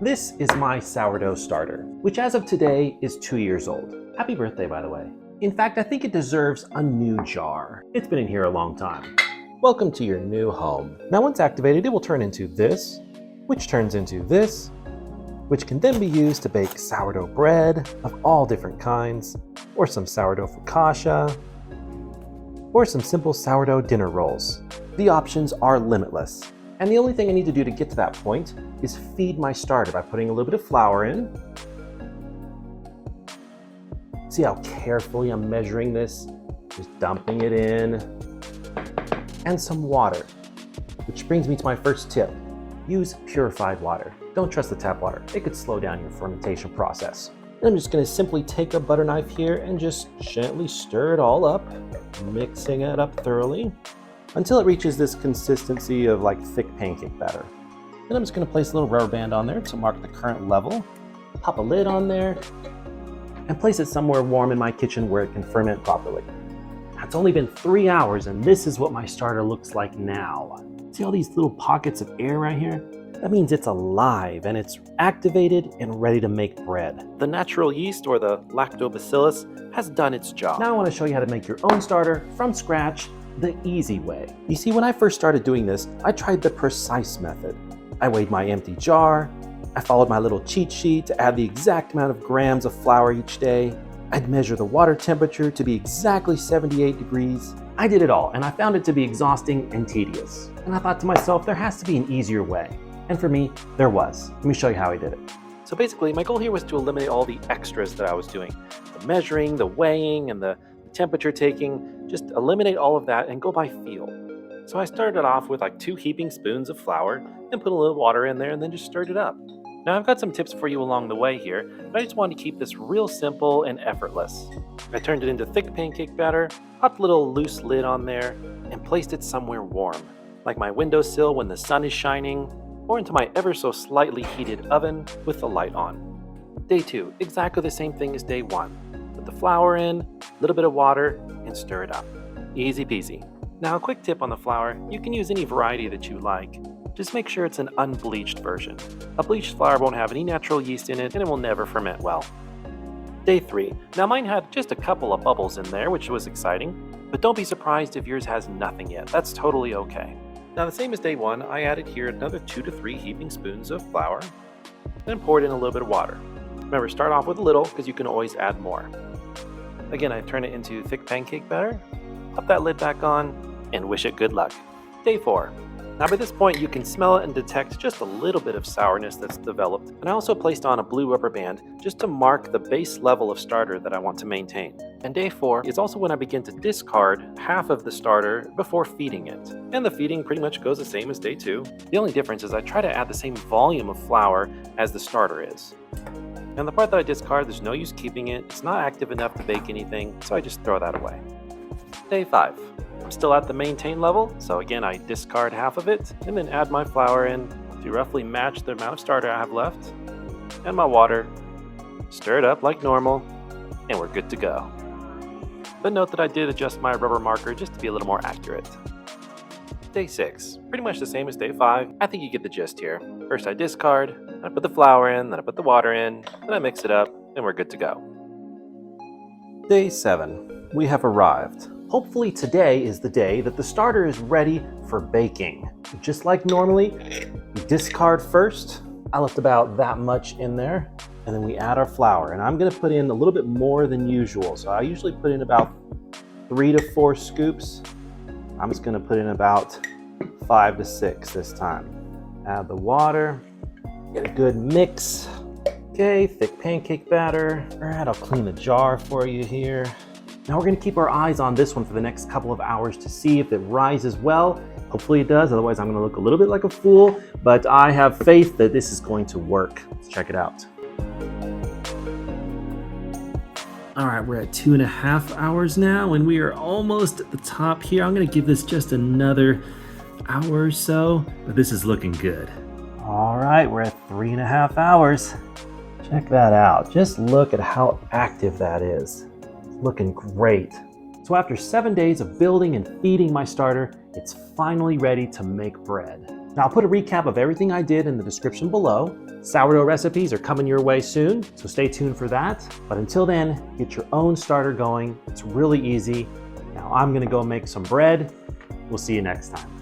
This is my sourdough starter, which as of today is 2 years old. Happy birthday, by the way. In fact, I think it deserves a new jar. It's been in here a long time. Welcome to your new home. Now once activated, it will turn into this, which turns into this, which can then be used to bake sourdough bread of all different kinds, or some sourdough focaccia, or some simple sourdough dinner rolls. The options are limitless. And the only thing I need to do to get to that point is feed my starter by putting a little bit of flour in. See how carefully I'm measuring this? Just dumping it in. And some water, which brings me to my first tip. Use purified water. Don't trust the tap water. It could slow down your fermentation process. And I'm just gonna simply take a butter knife here and just gently stir it all up, mixing it up thoroughly until it reaches this consistency of like thick pancake batter. Then I'm just gonna place a little rubber band on there to mark the current level, pop a lid on there, and place it somewhere warm in my kitchen where it can ferment properly. It's only been 3 hours and this is what my starter looks like now. See all these little pockets of air right here? That means it's alive and it's activated and ready to make bread. The natural yeast, or the lactobacillus, has done its job. Now I want to show you how to make your own starter from scratch the easy way. You see, when I first started doing this, I tried the precise method. I weighed my empty jar, I followed my little cheat sheet to add the exact amount of grams of flour each day. I'd measure the water temperature to be exactly 78 degrees. I did it all, and I found it to be exhausting and tedious. And I thought to myself, there has to be an easier way. And for me, there was. Let me show you how I did it. So basically, my goal here was to eliminate all the extras that I was doing. The measuring, the weighing, and the temperature taking. Just eliminate all of that and go by feel. So I started off with like 2 heaping spoons of flour and put a little water in there and then just stirred it up. Now I've got some tips for you along the way here, but I just wanted to keep this real simple and effortless. I turned it into thick pancake batter, popped a little loose lid on there, and placed it somewhere warm, like my windowsill when the sun is shining, or into my ever so slightly heated oven with the light on. Day 2, exactly the same thing as day 1. Put the flour in, a little bit of water, and stir it up. Easy peasy. Now a quick tip on the flour, you can use any variety that you like. Just make sure it's an unbleached version. A bleached flour won't have any natural yeast in it and it will never ferment well. Day 3. Now mine had just a couple of bubbles in there, which was exciting, but don't be surprised if yours has nothing yet. That's totally okay. Now the same as day 1, I added here another 2 to 3 heaping spoons of flour, then poured in a little bit of water. Remember, start off with a little because you can always add more. Again, I turn it into thick pancake batter, pop that lid back on, and wish it good luck. Day 4. Now by this point you can smell it and detect just a little bit of sourness that's developed, and I also placed on a blue rubber band just to mark the base level of starter that I want to maintain. And day 4 is also when I begin to discard half of the starter before feeding it. And the feeding pretty much goes the same as day 2. The only difference is I try to add the same volume of flour as the starter is. And the part that I discard, there's no use keeping it. It's not active enough to bake anything, so I just throw that away. Day 5. I'm still at the maintain level, so again I discard half of it and then add my flour in to roughly match the amount of starter I have left, and my water, stir it up like normal, and we're good to go. But note that I did adjust my rubber marker just to be a little more accurate. Day 6, pretty much the same as day 5. I think you get the gist here. First I discard, then I put the flour in, then I put the water in, then I mix it up, and we're good to go. Day 7, we have arrived. Hopefully today is the day that the starter is ready for baking. Just like normally, we discard first. I left about that much in there, and then we add our flour. And I'm gonna put in a little bit more than usual. So I usually put in about 3 to 4 scoops. I'm just gonna put in about 5 to 6 this time. Add the water, get a good mix. Okay, thick pancake batter. All right, I'll clean the jar for you here. Now we're gonna keep our eyes on this one for the next couple of hours to see if it rises well. Hopefully it does, otherwise I'm gonna look a little bit like a fool, but I have faith that this is going to work. Let's check it out. All right, we're at 2.5 hours now and we are almost at the top here. I'm gonna give this just another hour or so, but this is looking good. All right, we're at 3.5 hours. Check that out. Just look at how active that is. Looking great. So after 7 days of building and feeding my starter, it's finally ready to make bread. Now I'll put a recap of everything I did in the description below. Sourdough recipes are coming your way soon, so stay tuned for that. But until then, get your own starter going. It's really easy. Now I'm gonna go make some bread. We'll see you next time.